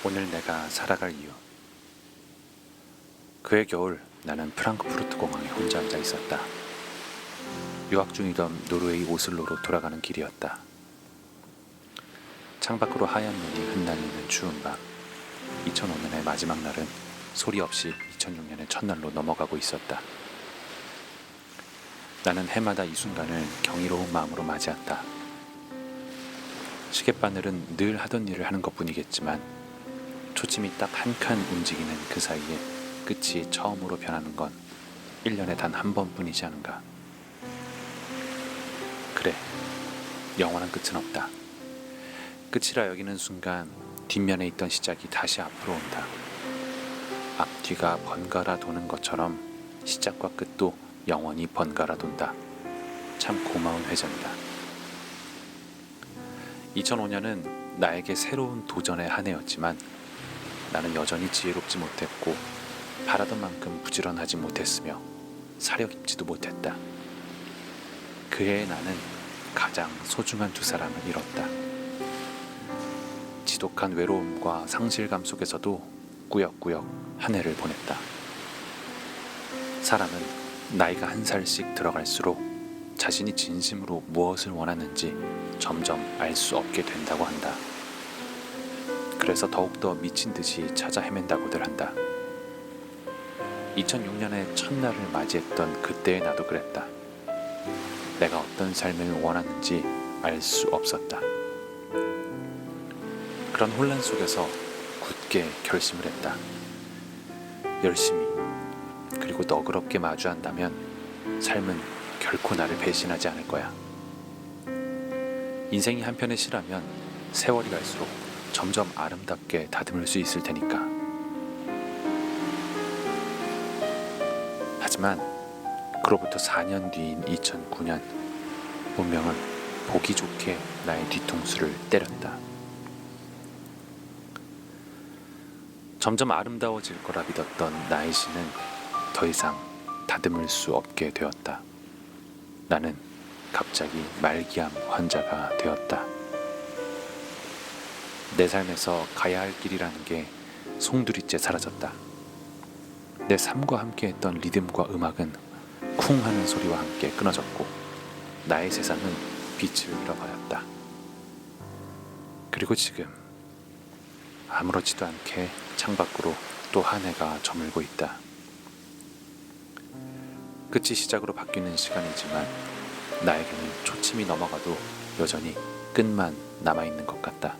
오늘 내가 살아갈 이유. 그해 겨울 나는 프랑크푸르트 공항에 혼자 앉아 있었다. 유학 중이던 노르웨이 오슬로로 돌아가는 길이었다. 창밖으로 하얀 눈이 흩날리는 추운 밤. 2005년의 마지막 날은 소리 없이 2006년의 첫날로 넘어가고 있었다. 나는 해마다 이 순간을 경이로운 마음으로 맞이한다. 시계바늘은 늘 하던 일을 하는 것뿐이겠지만 초침이 딱 한 칸 움직이는 그 사이에 끝이 처음으로 변하는 건 1년에 단 한 번뿐이지 않은가. 그래, 영원한 끝은 없다. 끝이라 여기는 순간 뒷면에 있던 시작이 다시 앞으로 온다. 앞뒤가 번갈아 도는 것처럼 시작과 끝도 영원히 번갈아 돈다. 참 고마운 회전이다. 2005년은 나에게 새로운 도전의 한 해였지만 나는 여전히 지혜롭지 못했고 바라던 만큼 부지런하지 못했으며 사력 있지도 못했다. 그해 나는 가장 소중한 두 사람을 잃었다. 지독한 외로움과 상실감 속에서도 꾸역꾸역 한 해를 보냈다. 사람은 나이가 한 살씩 들어갈수록 자신이 진심으로 무엇을 원하는지 점점 알 수 없게 된다고 한다. 그래서 더욱더 미친 듯이 찾아 헤맨다고들 한다. 2006년의 첫날을 맞이했던 그때의 나도 그랬다. 내가 어떤 삶을 원하는지 알 수 없었다. 그런 혼란 속에서 굳게 결심을 했다. 열심히 그리고 너그럽게 마주한다면 삶은 결코 나를 배신하지 않을 거야. 인생이 한편의 시라면 세월이 갈수록 점점 아름답게 다듬을 수 있을 테니까. 하지만 그로부터 4년 뒤인 2009년 운명은 보기 좋게 나의 뒤통수를 때렸다. 점점 아름다워질 거라 믿었던 나의 시는 더 이상 다듬을 수 없게 되었다. 나는 갑자기 말기암 환자가 되었다. 내 삶에서 가야 할 길이라는 게 송두리째 사라졌다. 내 삶과 함께했던 리듬과 음악은 쿵 하는 소리와 함께 끊어졌고 나의 세상은 빛을 잃어버렸다. 그리고 지금 아무렇지도 않게 창밖으로 또 한 해가 저물고 있다. 끝이 시작으로 바뀌는 시간이지만 나에게는 초침이 넘어가도 여전히 끝만 남아있는 것 같다.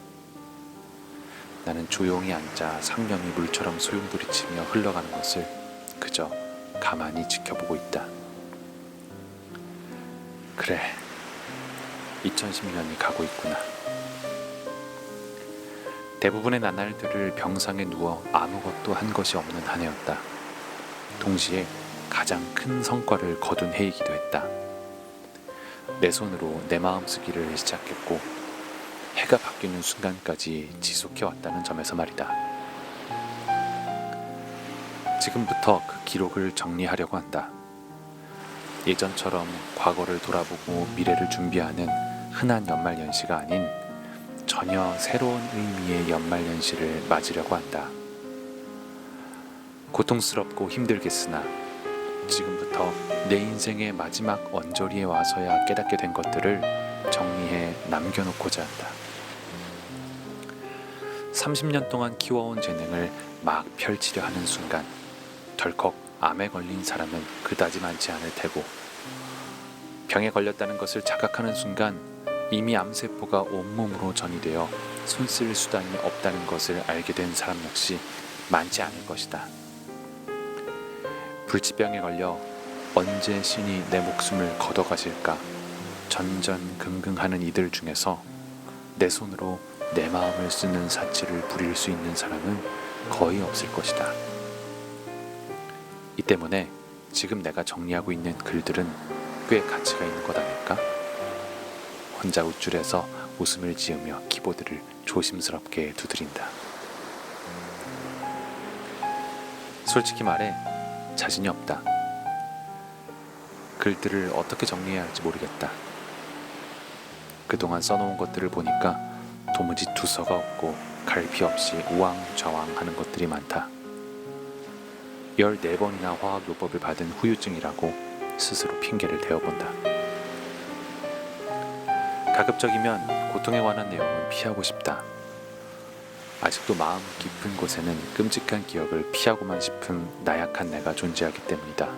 나는 조용히 앉아 상념이 물처럼 소용돌이치며 흘러가는 것을 그저 가만히 지켜보고 있다. 그래, 2010년이 가고 있구나. 대부분의 나날들을 병상에 누워 아무것도 한 것이 없는 한 해였다. 동시에 가장 큰 성과를 거둔 해이기도 했다. 내 손으로 내 마음 쓰기를 시작했고 해가 바뀌는 순간까지 지속해왔다는 점에서 말이다. 지금부터 그 기록을 정리하려고 한다. 예전처럼 과거를 돌아보고 미래를 준비하는 흔한 연말연시가 아닌 전혀 새로운 의미의 연말연시를 맞으려고 한다. 고통스럽고 힘들겠으나 지금부터 내 인생의 마지막 언저리에 와서야 깨닫게 된 것들을 정리해 남겨놓고자 한다. 30년 동안 키워온 재능을 막 펼치려 하는 순간 덜컥 암에 걸린 사람은 그다지 많지 않을 테고 병에 걸렸다는 것을 자각하는 순간 이미 암세포가 온몸으로 전이되어 손쓸 수단이 없다는 것을 알게 된 사람 역시 많지 않을 것이다. 불치병에 걸려 언제 신이 내 목숨을 걷어가실까 전전긍긍하는 이들 중에서 내 손으로 내 마음을 쓰는 사치를 부릴 수 있는 사람은 거의 없을 것이다. 이 때문에 지금 내가 정리하고 있는 글들은 꽤 가치가 있는 것 아닐까? 혼자 우쭐해서 웃음을 지으며 키보드를 조심스럽게 두드린다. 솔직히 말해 자신이 없다. 글들을 어떻게 정리해야 할지 모르겠다. 그동안 써놓은 것들을 보니까 도무지 두서가 없고 갈피 없이 우왕좌왕하는 것들이 많다. 14번이나 화학요법을 받은 후유증이라고 스스로 핑계를 대어본다. 가급적이면 고통에 관한 내용은 피하고 싶다. 아직도 마음 깊은 곳에는 끔찍한 기억을 피하고만 싶은 나약한 내가 존재하기 때문이다.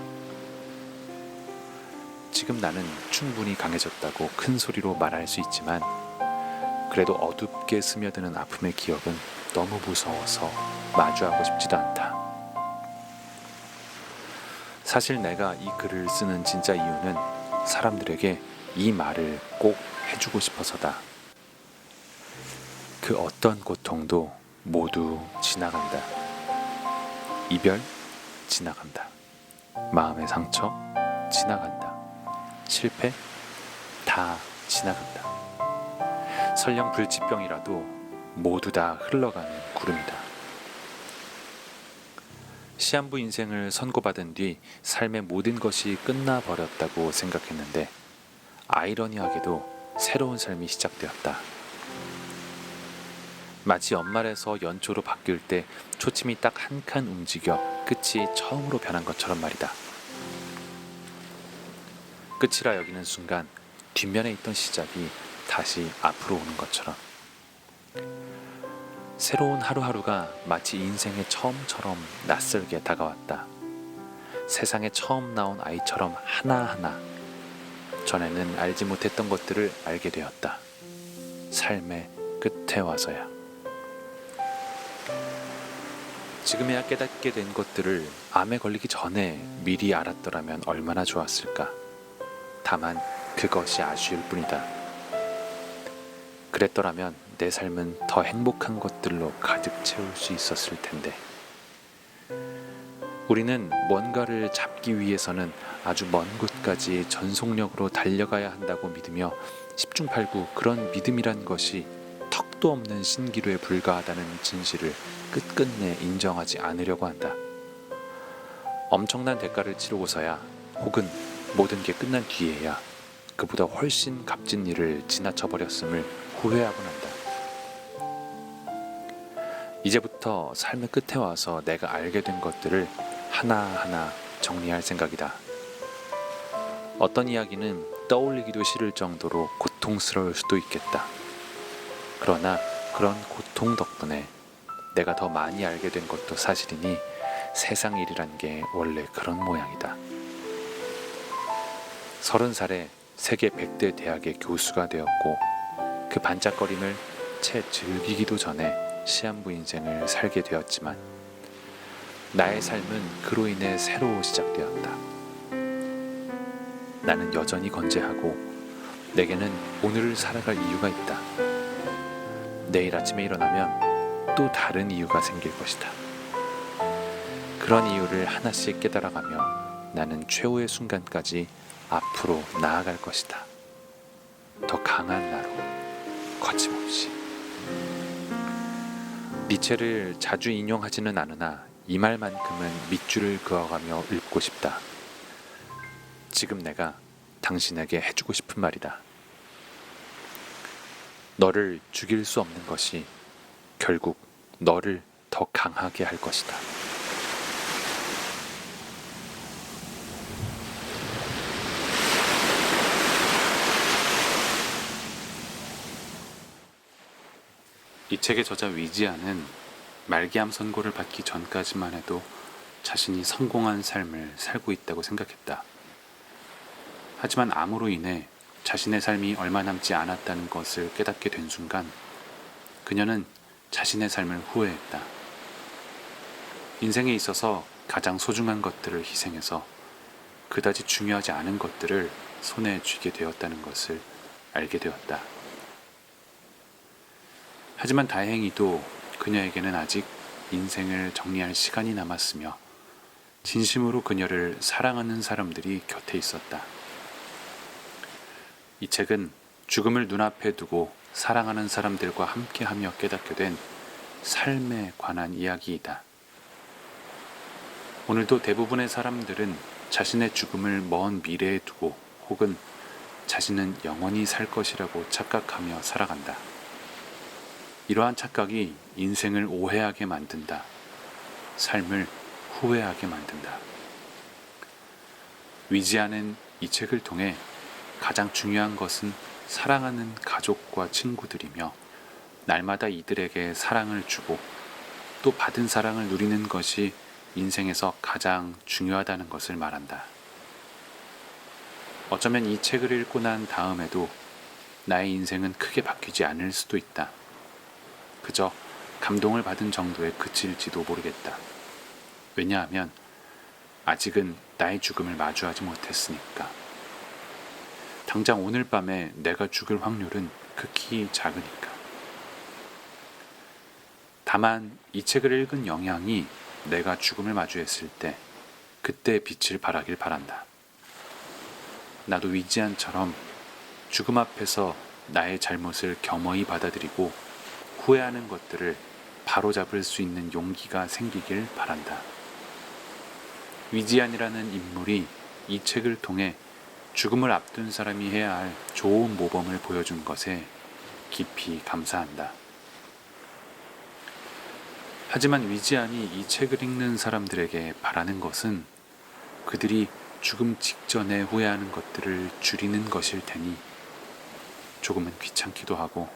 지금 나는 충분히 강해졌다고 큰 소리로 말할 수 있지만 그래도 어둡게 스며드는 아픔의 기억은 너무 무서워서 마주하고 싶지도 않다. 사실 내가 이 글을 쓰는 진짜 이유는 사람들에게 이 말을 꼭 해주고 싶어서다. 그 어떤 고통도 모두 지나간다. 이별 지나간다. 마음의 상처 지나간다. 실패 다 지나간다. 설령 불치병이라도 모두 다 흘러가는 구름이다. 시한부 인생을 선고받은 뒤 삶의 모든 것이 끝나버렸다고 생각했는데 아이러니하게도 새로운 삶이 시작되었다. 마치 연말에서 연초로 바뀔 때 초침이 딱 한 칸 움직여 끝이 처음으로 변한 것처럼 말이다. 끝이라 여기는 순간 뒷면에 있던 시작이 다시 앞으로 오는 것처럼 새로운 하루하루가 마치 인생의 처음처럼 낯설게 다가왔다. 세상에 처음 나온 아이처럼 하나하나 전에는 알지 못했던 것들을 알게 되었다. 삶의 끝에 와서야. 지금에야 깨닫게 된 것들을 암에 걸리기 전에 미리 알았더라면 얼마나 좋았을까. 다만 그것이 아쉬울 뿐이다. 그랬더라면 내 삶은 더 행복한 것들로 가득 채울 수 있었을 텐데. 우리는 뭔가를 잡기 위해서는 아주 먼 곳까지 전속력으로 달려가야 한다고 믿으며 10중8구 그런 믿음이란 것이 턱도 없는 신기루에 불과하다는 진실을 끝끝내 인정하지 않으려고 한다. 엄청난 대가를 치르고서야 혹은 모든 게 끝난 뒤에야 그보다 훨씬 값진 일을 지나쳐버렸음을 후회하곤 한다. 이제부터 삶의 끝에 와서 내가 알게 된 것들을 하나하나 정리할 생각이다. 어떤 이야기는 떠올리기도 싫을 정도로 고통스러울 수도 있겠다. 그러나 그런 고통 덕분에 내가 더 많이 알게 된 것도 사실이니 세상 일이란 게 원래 그런 모양이다. 30살에 세계 100대 대학의 교수가 되었고 그 반짝거림을 채 즐기기도 전에 시한부 인생을 살게 되었지만 나의 삶은 그로 인해 새로 시작되었다. 나는 여전히 건재하고 내게는 오늘을 살아갈 이유가 있다. 내일 아침에 일어나면 또 다른 이유가 생길 것이다. 그런 이유를 하나씩 깨달아가며 나는 최후의 순간까지 앞으로 나아갈 것이다. 더 강한 나로 거침없이. 니체를 자주 인용하지는 않으나 이 말만큼은 밑줄을 그어가며 읽고 싶다. 지금 내가 당신에게 해주고 싶은 말이다. 너를 죽일 수 없는 것이 결국 너를 더 강하게 할 것이다. 이 책의 저자 위지아는 말기암 선고를 받기 전까지만 해도 자신이 성공한 삶을 살고 있다고 생각했다. 하지만 암으로 인해 자신의 삶이 얼마 남지 않았다는 것을 깨닫게 된 순간 그녀는 자신의 삶을 후회했다. 인생에 있어서 가장 소중한 것들을 희생해서 그다지 중요하지 않은 것들을 손에 쥐게 되었다는 것을 알게 되었다. 하지만 다행히도 그녀에게는 아직 인생을 정리할 시간이 남았으며 진심으로 그녀를 사랑하는 사람들이 곁에 있었다. 이 책은 죽음을 눈앞에 두고 사랑하는 사람들과 함께하며 깨닫게 된 삶에 관한 이야기이다. 오늘도 대부분의 사람들은 자신의 죽음을 먼 미래에 두고 혹은 자신은 영원히 살 것이라고 착각하며 살아간다. 이러한 착각이 인생을 오해하게 만든다. 삶을 후회하게 만든다. 위지아는 이 책을 통해 가장 중요한 것은 사랑하는 가족과 친구들이며 날마다 이들에게 사랑을 주고 또 받은 사랑을 누리는 것이 인생에서 가장 중요하다는 것을 말한다. 어쩌면 이 책을 읽고 난 다음에도 나의 인생은 크게 바뀌지 않을 수도 있다. 그저 감동을 받은 정도에 그칠지도 모르겠다. 왜냐하면 아직은 나의 죽음을 마주하지 못했으니까. 당장 오늘 밤에 내가 죽을 확률은 극히 작으니까. 다만 이 책을 읽은 영향이 내가 죽음을 마주했을 때 그때 빛을 발하길 바란다. 나도 위지안처럼 죽음 앞에서 나의 잘못을 겸허히 받아들이고 후회하는 것들을 바로잡을 수 있는 용기가 생기길 바란다. 위지안이라는 인물이 이 책을 통해 죽음을 앞둔 사람이 해야 할 좋은 모범을 보여준 것에 깊이 감사한다. 하지만 위지안이 이 책을 읽는 사람들에게 바라는 것은 그들이 죽음 직전에 후회하는 것들을 줄이는 것일 테니 조금은 귀찮기도 하고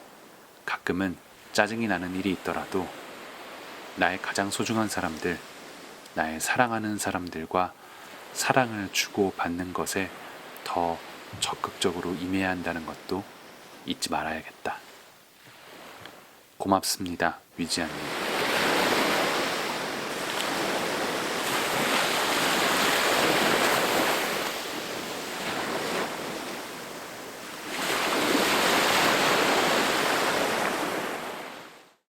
가끔은 짜증이 나는 일이 있더라도 나의 가장 소중한 사람들, 나의 사랑하는 사람들과 사랑을 주고받는 것에 더 적극적으로 임해야 한다는 것도 잊지 말아야겠다. 고맙습니다, 위지아님.